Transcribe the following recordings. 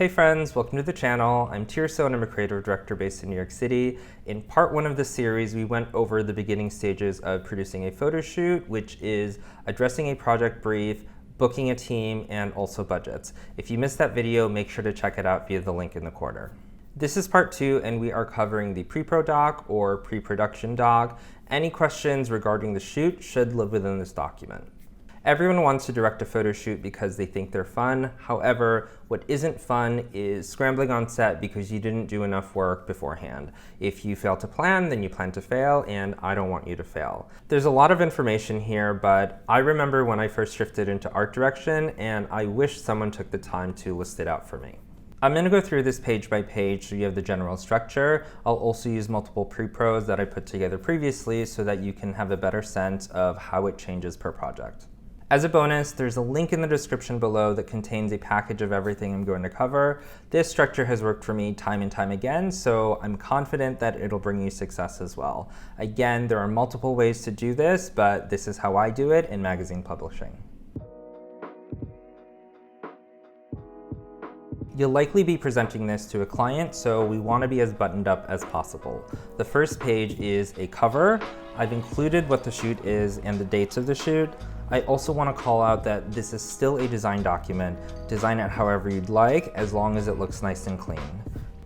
Hey friends, welcome to the channel. I'm Tirso and I'm a creative director based in New York City. In part one of this series, we went over the beginning stages of producing a photo shoot, which is addressing a project brief, booking a team, and also budgets. If you missed that video, make sure to check it out via the link in the corner. This is part two, and we are covering the pre-pro doc or pre-production doc. Any questions regarding the shoot should live within this document. Everyone wants to direct a photo shoot because they think they're fun. However, what isn't fun is scrambling on set because you didn't do enough work beforehand. If you fail to plan, then you plan to fail, and I don't want you to fail. There's a lot of information here, but I remember when I first shifted into art direction, and I wish someone took the time to list it out for me. I'm going to go through this page by page so you have the general structure. I'll also use multiple pre-pros that I put together previously so that you can have a better sense of how it changes per project. As a bonus, there's a link in the description below that contains a package of everything I'm going to cover. This structure has worked for me time and time again, so I'm confident that it'll bring you success as well. Again, there are multiple ways to do this, but this is how I do it in magazine publishing. You'll likely be presenting this to a client, so we want to be as buttoned up as possible. The first page is a cover. I've included what the shoot is and the dates of the shoot. I also want to call out that this is still a design document. Design it however you'd like, as long as it looks nice and clean.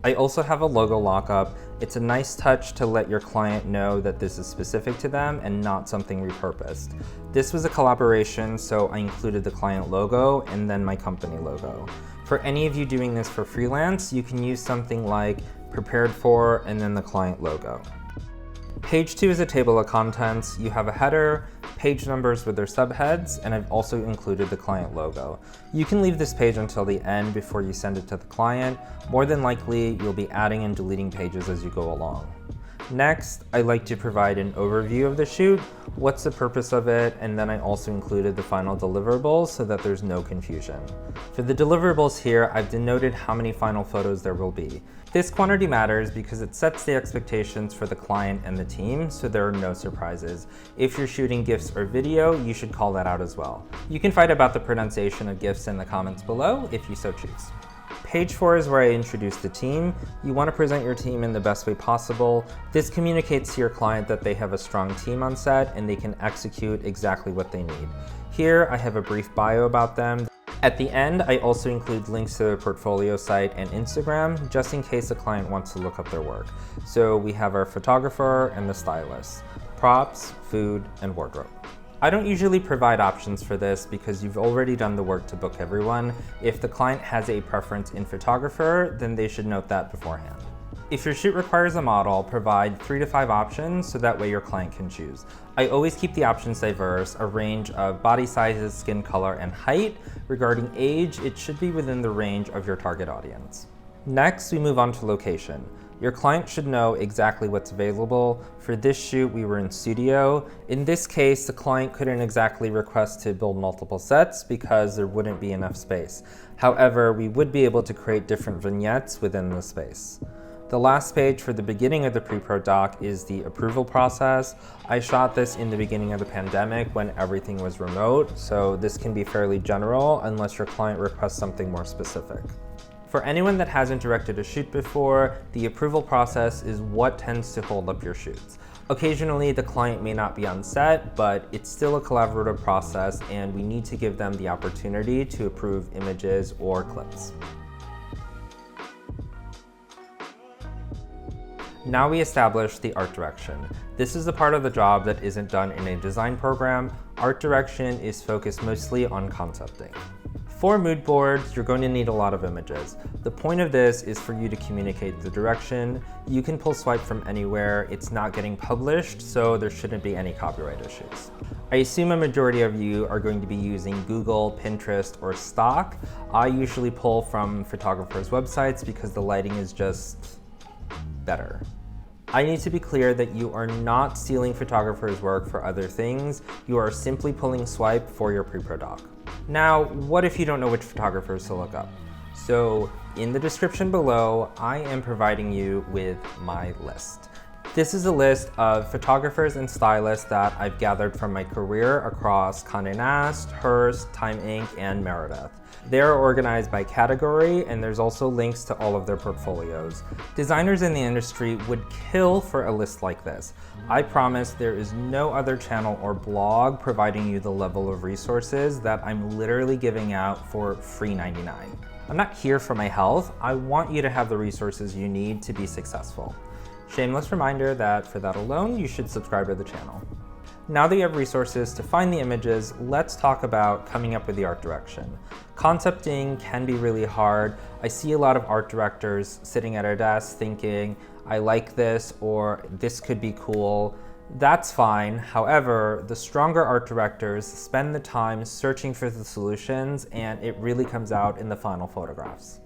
I also have a logo lockup. It's a nice touch to let your client know that this is specific to them and not something repurposed. This was a collaboration, so I included the client logo and then my company logo. For any of you doing this for freelance, you can use something like prepared for and then the client logo. Page 2 is a table of contents. You have a header, page numbers with their subheads, and I've also included the client logo. You can leave this page until the end before you send it to the client. More than likely, you'll be adding and deleting pages as you go along. Next, I like to provide an overview of the shoot, what's the purpose of it, and then I also included the final deliverables so that there's no confusion. For the deliverables here, I've denoted how many final photos there will be. This quantity matters because it sets the expectations for the client and the team, so there are no surprises. If you're shooting GIFs or video, you should call that out as well. You can fight about the pronunciation of GIFs in the comments below if you so choose. Page 4 is where I introduce the team. You want to present your team in the best way possible. This communicates to your client that they have a strong team on set and they can execute exactly what they need. Here, I have a brief bio about them. At the end, I also include links to their portfolio site and Instagram, just in case a client wants to look up their work. So we have our photographer and the stylist, props, food, and wardrobe. I don't usually provide options for this because you've already done the work to book everyone. If the client has a preference in photographer, then they should note that beforehand. If your shoot requires a model, provide 3 to 5 options so that way your client can choose. I always keep the options diverse, a range of body sizes, skin color, and height. Regarding age, it should be within the range of your target audience. Next, we move on to location. Your client should know exactly what's available. For this shoot, we were in studio. In this case, the client couldn't exactly request to build multiple sets because there wouldn't be enough space. However, we would be able to create different vignettes within the space. The last page for the beginning of the pre-pro doc is the approval process. I shot this in the beginning of the pandemic when everything was remote, so this can be fairly general unless your client requests something more specific. For anyone that hasn't directed a shoot before, the approval process is what tends to hold up your shoots. Occasionally, the client may not be on set, but it's still a collaborative process and we need to give them the opportunity to approve images or clips. Now we establish the art direction. This is the part of the job that isn't done in a design program. Art direction is focused mostly on concepting. For mood boards, you're going to need a lot of images. The point of this is for you to communicate the direction. You can pull swipe from anywhere. It's not getting published, so there shouldn't be any copyright issues. I assume a majority of you are going to be using Google, Pinterest, or stock. I usually pull from photographers' websites because the lighting is just better. I need to be clear that you are not stealing photographers' work for other things. You are simply pulling swipe for your pre-pro doc. Now, what if you don't know which photographers to look up? So in the description below, I am providing you with my list. This is a list of photographers and stylists that I've gathered from my career across Condé Nast, Hearst, Time Inc., and Meredith. They're organized by category, and there's also links to all of their portfolios. Designers in the industry would kill for a list like this. I promise there is no other channel or blog providing you the level of resources that I'm literally giving out for free 99. I'm not here for my health. I want you to have the resources you need to be successful. Shameless reminder that for that alone, you should subscribe to the channel. Now that you have resources to find the images, let's talk about coming up with the art direction. Concepting can be really hard. I see a lot of art directors sitting at a desk thinking, I like this, or this could be cool. That's fine. However, the stronger art directors spend the time searching for the solutions, and it really comes out in the final photographs.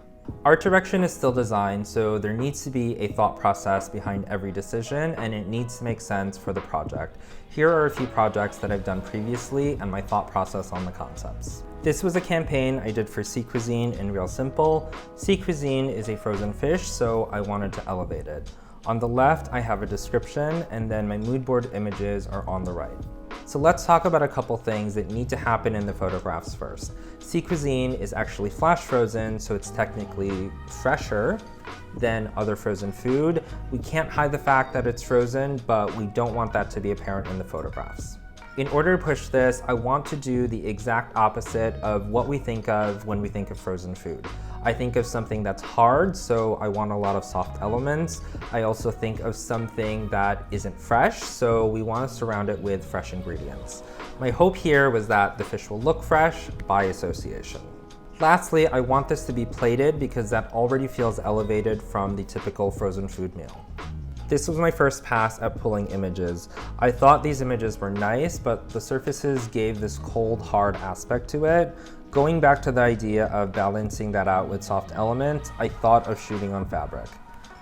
Art direction is still design, so there needs to be a thought process behind every decision, and it needs to make sense for the project. Here are a few projects that I've done previously and my thought process on the concepts. This was a campaign I did for Sea Cuisine in Real Simple. Sea Cuisine is a frozen fish, so I wanted to elevate it. On the left, I have a description, and then my mood board images are on the right. So let's talk about a couple things that need to happen in the photographs first. Sea Cuisine is actually flash frozen, so it's technically fresher than other frozen food. We can't hide the fact that it's frozen, but we don't want that to be apparent in the photographs. In order to push this, I want to do the exact opposite of what we think of when we think of frozen food. I think of something that's hard, so I want a lot of soft elements. I also think of something that isn't fresh, so we want to surround it with fresh ingredients. My hope here was that the fish will look fresh by association. Lastly, I want this to be plated because that already feels elevated from the typical frozen food meal. This was my first pass at pulling images. I thought these images were nice, but the surfaces gave this cold, hard aspect to it. Going back to the idea of balancing that out with soft elements, I thought of shooting on fabric.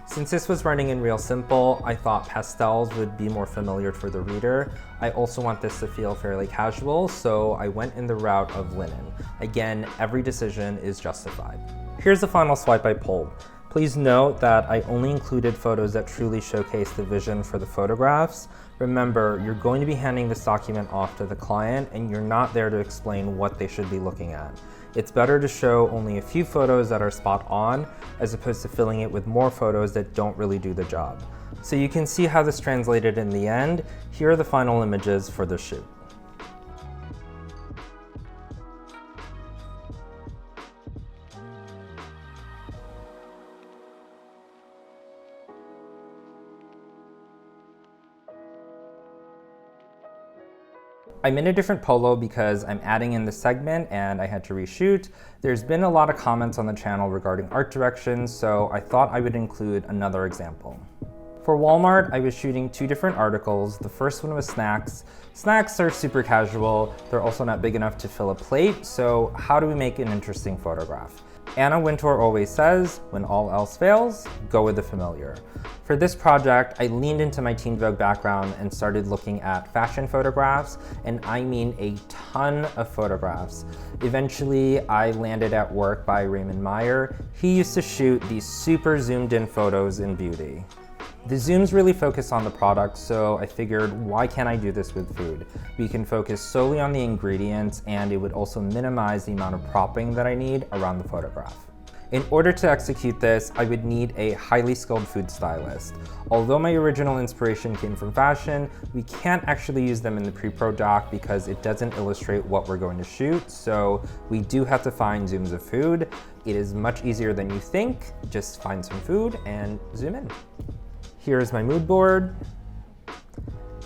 Since this was running in Real Simple, I thought pastels would be more familiar for the reader. I also want this to feel fairly casual, so I went in the route of linen. Again, every decision is justified. Here's the final swipe I pulled. Please note that I only included photos that truly showcase the vision for the photographs. Remember, you're going to be handing this document off to the client, and you're not there to explain what they should be looking at. It's better to show only a few photos that are spot on, as opposed to filling it with more photos that don't really do the job. So you can see how this translated in the end. Here are the final images for the shoot. I'm in a different polo because I'm adding in the segment and I had to reshoot. There's been a lot of comments on the channel regarding art directions, so I thought I would include another example. For Walmart, I was shooting two different articles. The first one was snacks. Snacks are super casual. They're also not big enough to fill a plate, so how do we make an interesting photograph? Anna Wintour always says, when all else fails, go with the familiar. For this project, I leaned into my Teen Vogue background and started looking at fashion photographs, and I mean a ton of photographs. Eventually, I landed at Work by Raymond Meyer. He used to shoot these super zoomed in photos in beauty. The zooms really focus on the product, so I figured, why can't I do this with food? We can focus solely on the ingredients, and it would also minimize the amount of propping that I need around the photograph. In order to execute this, I would need a highly skilled food stylist. Although my original inspiration came from fashion, we can't actually use them in the PrePro doc because it doesn't illustrate what we're going to shoot, so we do have to find zooms of food. It is much easier than you think. Just find some food and zoom in. Here's my mood board,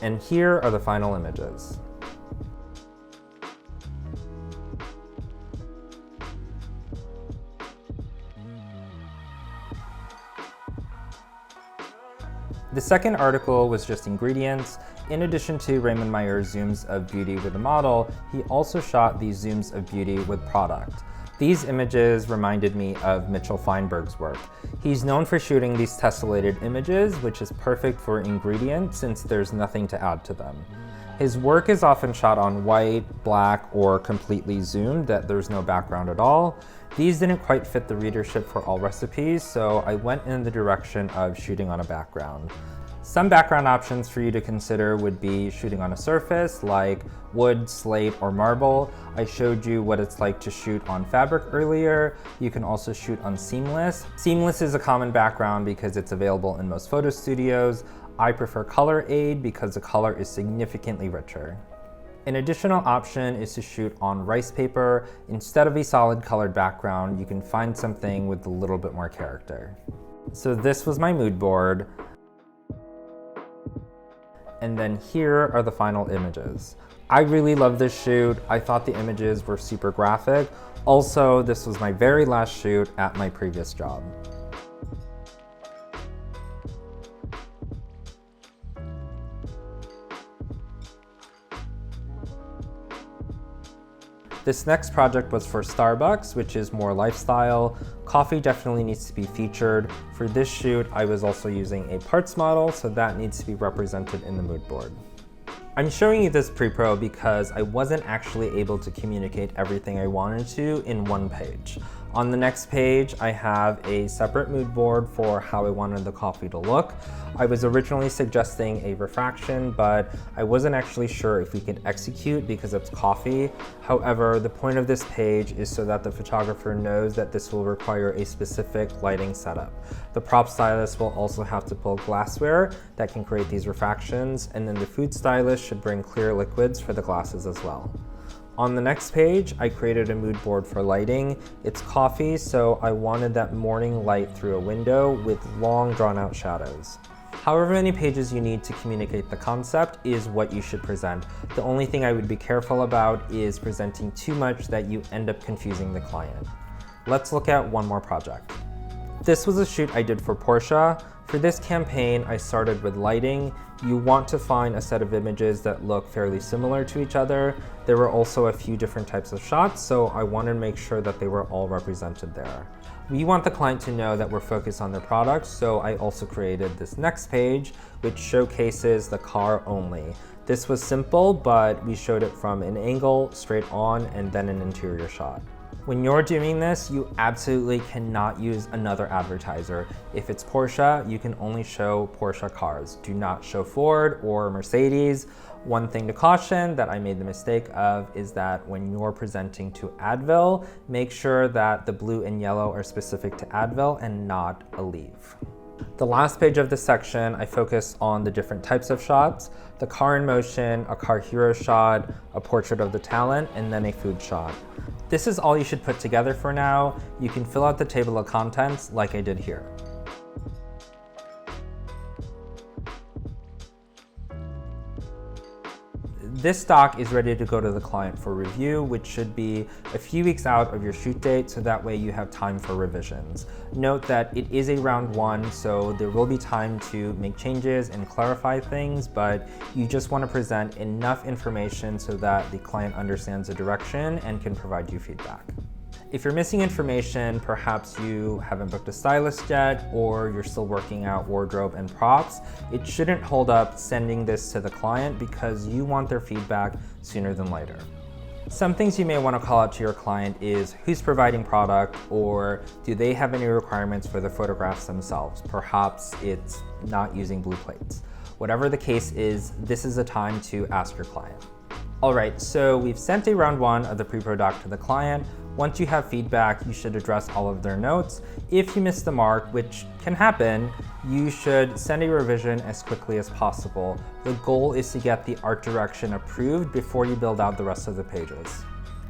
and here are the final images. The second article was just ingredients. In addition to Raymond Meyer's zooms of beauty with the model, he also shot these zooms of beauty with product. These images reminded me of Mitchell Feinberg's work. He's known for shooting these tessellated images, which is perfect for ingredients since there's nothing to add to them. His work is often shot on white, black, or completely zoomed that there's no background at all. These didn't quite fit the readership for all recipes, so I went in the direction of shooting on a background. Some background options for you to consider would be shooting on a surface like wood, slate, or marble. I showed you what it's like to shoot on fabric earlier. You can also shoot on seamless. Seamless is a common background because it's available in most photo studios. I prefer color aid because the color is significantly richer. An additional option is to shoot on rice paper. Instead of a solid colored background, you can find something with a little bit more character. So this was my mood board. And then here are the final images. I really love this shoot. I thought the images were super graphic. Also, this was my very last shoot at my previous job. This next project was for Starbucks, which is more lifestyle. Coffee definitely needs to be featured. For this shoot, I was also using a parts model, so that needs to be represented in the mood board. I'm showing you this PrePro because I wasn't actually able to communicate everything I wanted to in one page. On the next page, I have a separate mood board for how I wanted the coffee to look. I was originally suggesting a refraction, but I wasn't actually sure if we could execute because it's coffee. However, the point of this page is so that the photographer knows that this will require a specific lighting setup. The prop stylist will also have to pull glassware that can create these refractions, and then the food stylist should bring clear liquids for the glasses as well. On the next page, I created a mood board for lighting. It's coffee, so I wanted that morning light through a window with long drawn out shadows. However many pages you need to communicate the concept is what you should present. The only thing I would be careful about is presenting too much that you end up confusing the client. Let's look at one more project. This was a shoot I did for Porsche. For this campaign, I started with lighting. You want to find a set of images that look fairly similar to each other. There were also a few different types of shots, so I wanted to make sure that they were all represented there. We want the client to know that we're focused on their product, so I also created this next page, which showcases the car only. This was simple, but we showed it from an angle, straight on, and then an interior shot. When you're doing this, you absolutely cannot use another advertiser. If it's Porsche, you can only show Porsche cars. Do not show Ford or Mercedes. One thing to caution that I made the mistake of is that when you're presenting to Advil, make sure that the blue and yellow are specific to Advil and not Aleve. The last page of this section, I focus on the different types of shots: the car in motion, a car hero shot, a portrait of the talent, and then a food shot. This is all you should put together for now. You can fill out the table of contents like I did here. This doc is ready to go to the client for review, which should be a few weeks out of your shoot date, so that way you have time for revisions. Note that it is a round one, so there will be time to make changes and clarify things, but you just want to present enough information so that the client understands the direction and can provide you feedback. If you're missing information, perhaps you haven't booked a stylist yet, or you're still working out wardrobe and props, it shouldn't hold up sending this to the client because you want their feedback sooner than later. Some things you may want to call out to your client is who's providing product, or do they have any requirements for the photographs themselves? Perhaps it's not using blue plates. Whatever the case is, this is a time to ask your client. All right, so we've sent a round one of the PrePro doc to the client. Once you have feedback, you should address all of their notes. If you miss the mark, which can happen, you should send a revision as quickly as possible. The goal is to get the art direction approved before you build out the rest of the pages.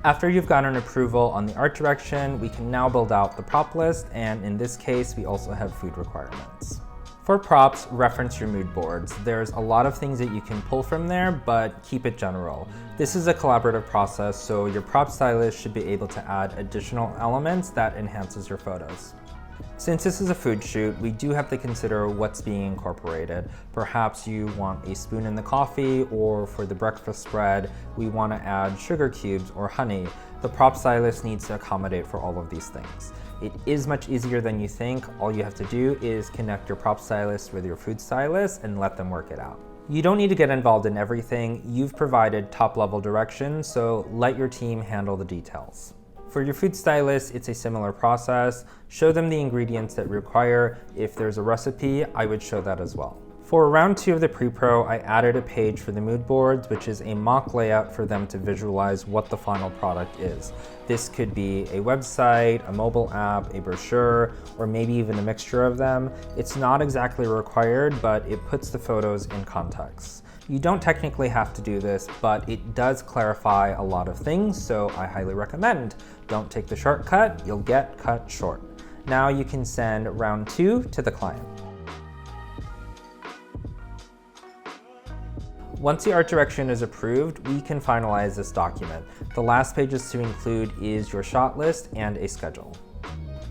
After you've gotten approval on the art direction, we can now build out the prop list, and in this case, we also have food requirements. For props, reference your mood boards. There's a lot of things that you can pull from there, but keep it general. This is a collaborative process, so your prop stylist should be able to add additional elements that enhances your photos. Since this is a food shoot, we do have to consider what's being incorporated. Perhaps you want a spoon in the coffee, or for the breakfast spread, we want to add sugar cubes or honey. The prop stylist needs to accommodate for all of these things. It is much easier than you think. All you have to do is connect your prop stylist with your food stylist and let them work it out. You don't need to get involved in everything. You've provided top-level direction, so let your team handle the details. For your food stylist, it's a similar process. Show them the ingredients that you require. If there's a recipe, I would show that as well. For round 2 of the PrePro, I added a page for the mood boards, which is a mock layout for them to visualize what the final product is. This could be a website, a mobile app, a brochure, or maybe even a mixture of them. It's not exactly required, but it puts the photos in context. You don't technically have to do this, but it does clarify a lot of things, so I highly recommend. Don't take the shortcut, you'll get cut short. Now you can send round 2 to the client. Once the art direction is approved, we can finalize this document. The last pages to include is your shot list and a schedule.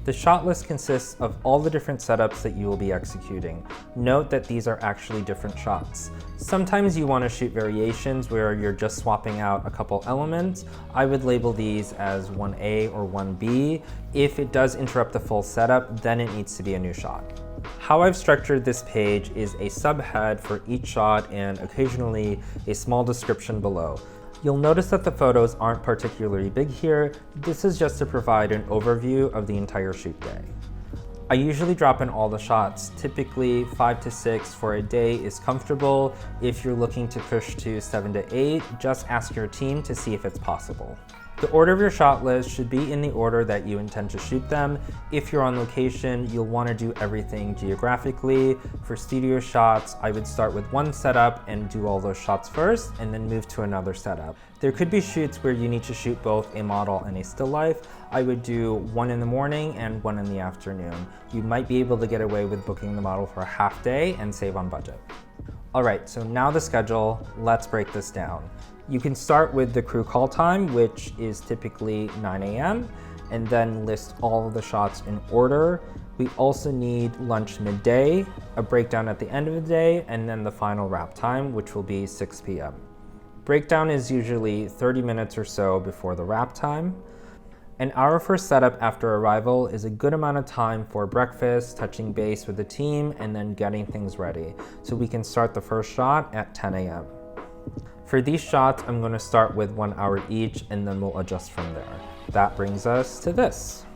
The shot list consists of all the different setups that you will be executing. Note that these are actually different shots. Sometimes you want to shoot variations where you're just swapping out a couple elements. I would label these as 1A or 1B. If it does interrupt the full setup, then it needs to be a new shot. How I've structured this page is a subhead for each shot and occasionally a small description below. You'll notice that the photos aren't particularly big here. This is just to provide an overview of the entire shoot day. I usually drop in all the shots. Typically 5 to 6 for a day is comfortable. If you're looking to push to 7 to 8, just ask your team to see if it's possible. The order of your shot list should be in the order that you intend to shoot them. If you're on location, you'll want to do everything geographically. For studio shots, I would start with one setup and do all those shots first, and then move to another setup. There could be shoots where you need to shoot both a model and a still life. I would do one in the morning and one in the afternoon. You might be able to get away with booking the model for a half day and save on budget. All right, so now the schedule, let's break this down. You can start with the crew call time, which is typically 9 a.m., and then list all of the shots in order. We also need lunch midday, a breakdown at the end of the day, and then the final wrap time, which will be 6 p.m. Breakdown is usually 30 minutes or so before the wrap time. An hour for setup after arrival is a good amount of time for breakfast, touching base with the team, and then getting things ready. So we can start the first shot at 10 a.m. For these shots, I'm going to start with 1 hour each, and then we'll adjust from there. That brings us to this.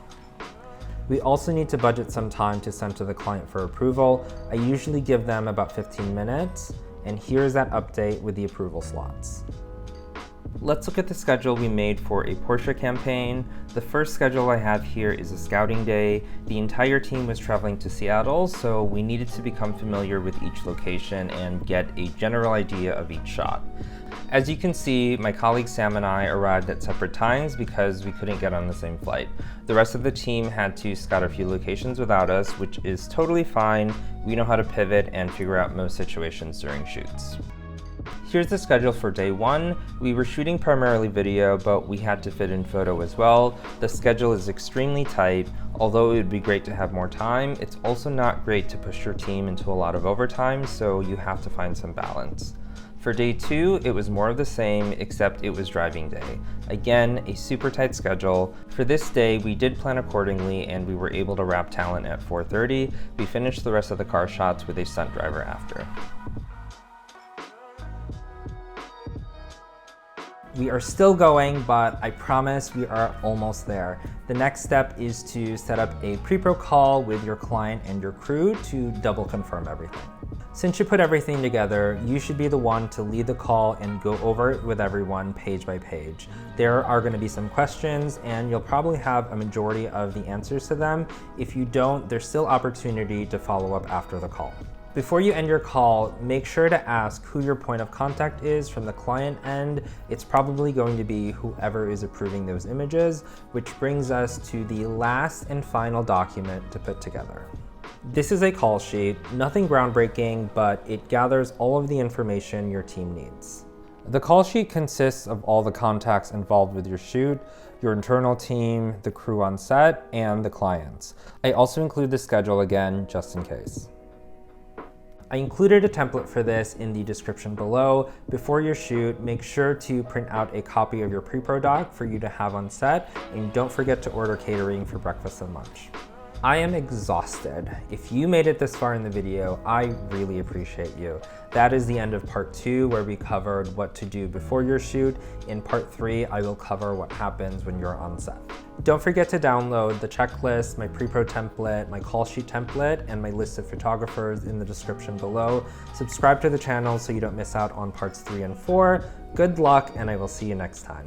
We also need to budget some time to send to the client for approval. I usually give them about 15 minutes, and here's that update with the approval slots. Let's look at the schedule we made for a Porsche campaign. The first schedule I have here is a scouting day. The entire team was traveling to Seattle, so we needed to become familiar with each location and get a general idea of each shot. As you can see, my colleague Sam and I arrived at separate times because we couldn't get on the same flight. The rest of the team had to scout a few locations without us, which is totally fine. We know how to pivot and figure out most situations during shoots. Here's the schedule for day 1. We were shooting primarily video, but we had to fit in photo as well. The schedule is extremely tight. Although it would be great to have more time, it's also not great to push your team into a lot of overtime, so you have to find some balance. For day 2, it was more of the same, except it was driving day. Again, a super tight schedule. For this day, we did plan accordingly, and we were able to wrap talent at 4:30. We finished the rest of the car shots with a stunt driver after. We are still going, but I promise we are almost there. The next step is to set up a PrePro call with your client and your crew to double confirm everything. Since you put everything together, you should be the one to lead the call and go over it with everyone page by page. There are going to be some questions, and you'll probably have a majority of the answers to them. If you don't, there's still opportunity to follow up after the call. Before you end your call, make sure to ask who your point of contact is from the client end. It's probably going to be whoever is approving those images, which brings us to the last and final document to put together. This is a call sheet, nothing groundbreaking, but it gathers all of the information your team needs. The call sheet consists of all the contacts involved with your shoot, your internal team, the crew on set, and the clients. I also include the schedule again, just in case. I included a template for this in the description below. Before your shoot, make sure to print out a copy of your PrePro doc for you to have on set, and don't forget to order catering for breakfast and lunch. I am exhausted. If you made it this far in the video, I really appreciate you. That is the end of part 2, where we covered what to do before your shoot. In part 3, I will cover what happens when you're on set. Don't forget to download the checklist, my PrePro template, my call sheet template, and my list of photographers in the description below. Subscribe to the channel so you don't miss out on parts 3 and 4. Good luck, and I will see you next time.